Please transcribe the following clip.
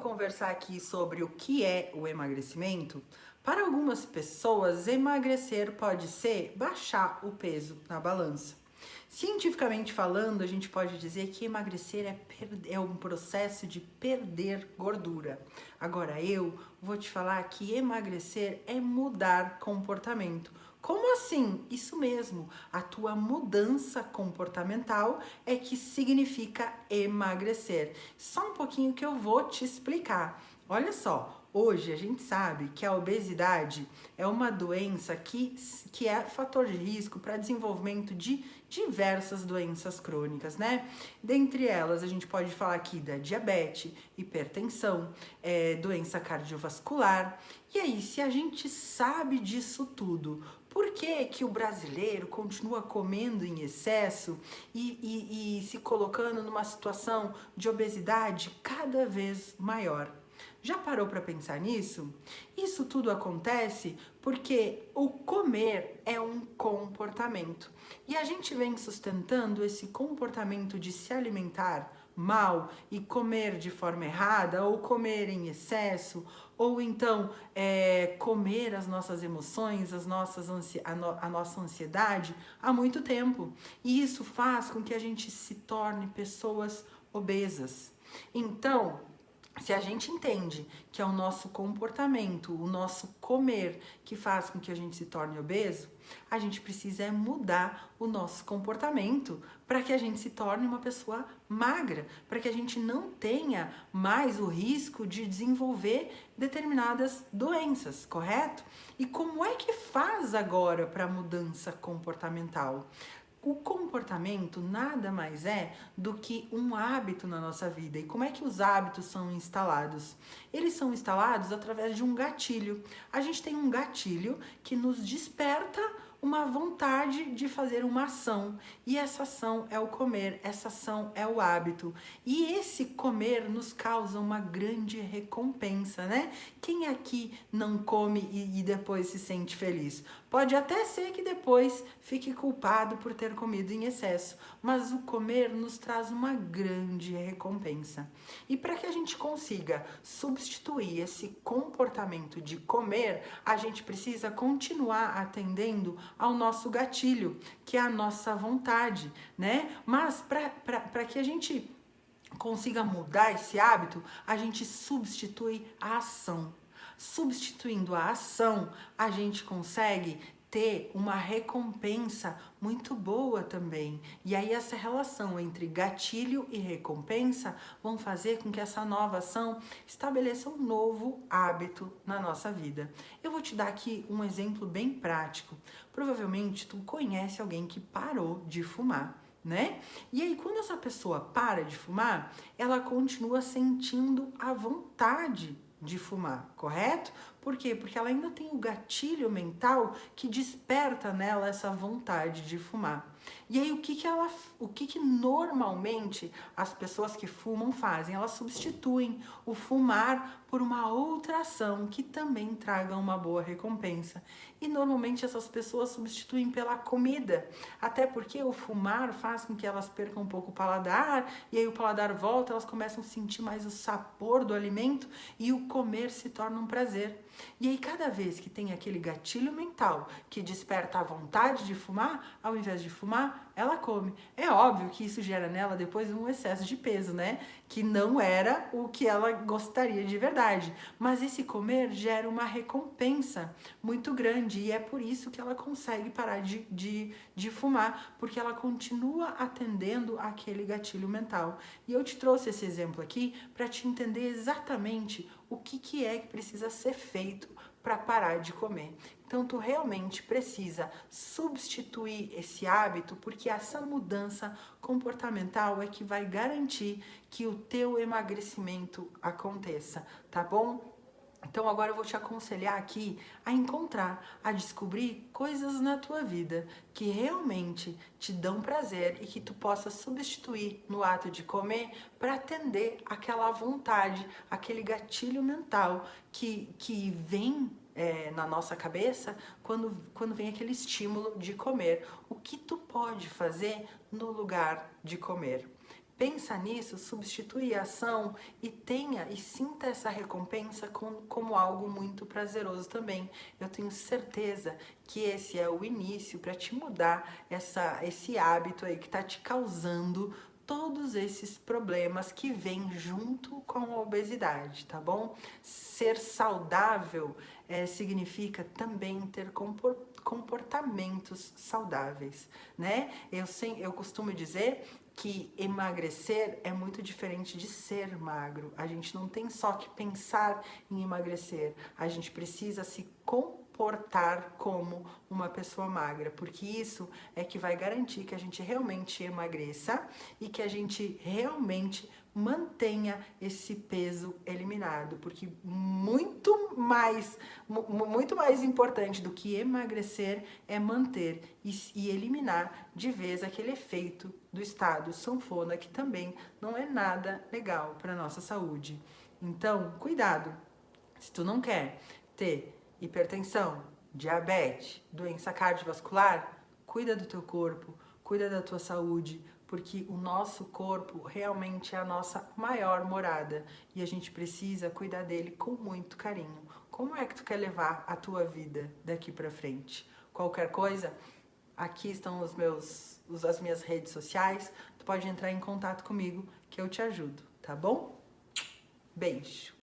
Vamos conversar aqui sobre o que é o emagrecimento? Para algumas pessoas, emagrecer pode ser baixar o peso na balança. Cientificamente falando, a gente pode dizer que emagrecer é um processo de perder gordura. Agora, eu vou te falar que emagrecer é mudar comportamento. Como assim? Isso mesmo, a tua mudança comportamental é que significa emagrecer. Só um pouquinho que eu vou te explicar. Olha só, hoje a gente sabe que a obesidade é uma doença que é fator de risco para desenvolvimento de diversas doenças crônicas, né? Dentre elas, a gente pode falar aqui da diabetes, hipertensão, doença cardiovascular. E aí, se a gente sabe disso tudo, por que que o brasileiro continua comendo em excesso e se colocando numa situação de obesidade cada vez maior? Já parou para pensar nisso? Isso tudo acontece porque o comer é um comportamento. E a gente vem sustentando esse comportamento de se alimentar mal e comer de forma errada, ou comer em excesso, ou então comer as nossas emoções, a nossa ansiedade há muito tempo. E isso faz com que a gente se torne pessoas obesas. Então, se a gente entende que é o nosso comportamento, o nosso comer que faz com que a gente se torne obeso, a gente precisa mudar o nosso comportamento para que a gente se torne uma pessoa magra, para que a gente não tenha mais o risco de desenvolver determinadas doenças, correto? E como é que faz agora para a mudança comportamental? O comportamento nada mais é do que um hábito na nossa vida. E como é que os hábitos são instalados? Eles são instalados através de um gatilho. A gente tem um gatilho que nos desperta uma vontade de fazer uma ação. E essa ação é o comer, essa ação é o hábito. E esse comer nos causa uma grande recompensa, né? Quem aqui não come e depois se sente feliz? Pode até ser que depois fique culpado por ter comido em excesso, mas o comer nos traz uma grande recompensa. E para que a gente consiga substituir esse comportamento de comer, a gente precisa continuar atendendo ao nosso gatilho, que é a nossa vontade, né? Mas para que a gente consiga mudar esse hábito, a gente substitui a ação. Substituindo a ação, a gente consegue ter uma recompensa muito boa também. E aí essa relação entre gatilho e recompensa vão fazer com que essa nova ação estabeleça um novo hábito na nossa vida. Eu vou te dar aqui um exemplo bem prático. Provavelmente tu conhece alguém que parou de fumar, né? E aí, quando essa pessoa para de fumar, ela continua sentindo a vontade de fumar, correto? Por quê? Porque ela ainda tem o gatilho mental que desperta nela essa vontade de fumar. E aí, o que normalmente as pessoas que fumam fazem? Elas substituem o fumar por uma outra ação que também traga uma boa recompensa. E normalmente essas pessoas substituem pela comida, até porque o fumar faz com que elas percam um pouco o paladar, e aí o paladar volta, elas começam a sentir mais o sabor do alimento e o comer se torna um prazer. E aí cada vez que tem aquele gatilho mental que desperta a vontade de fumar, ao invés de fumar, ela come. É óbvio que isso gera nela depois um excesso de peso, né? Que não era o que ela gostaria de verdade. Mas esse comer gera uma recompensa muito grande e é por isso que ela consegue parar de fumar, porque ela continua atendendo aquele gatilho mental. E eu te trouxe esse exemplo aqui para te entender exatamente o que é que precisa ser feito para parar de comer. Então, tu realmente precisa substituir esse hábito, porque essa mudança comportamental é que vai garantir que o teu emagrecimento aconteça, tá bom? Então agora eu vou te aconselhar aqui a encontrar, a descobrir coisas na tua vida que realmente te dão prazer e que tu possa substituir no ato de comer para atender aquela vontade, aquele gatilho mental que vem na nossa cabeça quando vem aquele estímulo de comer. O que tu pode fazer no lugar de comer? Pensa nisso, substitui a ação e tenha e sinta essa recompensa como algo muito prazeroso também. Eu tenho certeza que esse é o início para te mudar esse hábito aí que está te causando todos esses problemas que vêm junto com a obesidade, tá bom? Ser saudável significa também ter comportamentos saudáveis, né? Eu costumo dizer que emagrecer é muito diferente de ser magro. A gente não tem só que pensar em emagrecer, a gente precisa se comportar como uma pessoa magra, porque isso é que vai garantir que a gente realmente emagreça e que a gente realmente mantenha esse peso eliminado, porque muito mais importante do que emagrecer é manter e eliminar de vez aquele efeito do estado sanfona, que também não é nada legal para nossa saúde. Então, cuidado. Se tu não quer ter hipertensão, diabetes, doença cardiovascular, cuida do teu corpo, cuida da tua saúde, porque o nosso corpo realmente é a nossa maior morada e a gente precisa cuidar dele com muito carinho. Como é que tu quer levar a tua vida daqui para frente? Qualquer coisa, aqui estão as minhas redes sociais. Tu pode entrar em contato comigo que eu te ajudo, tá bom? Beijo!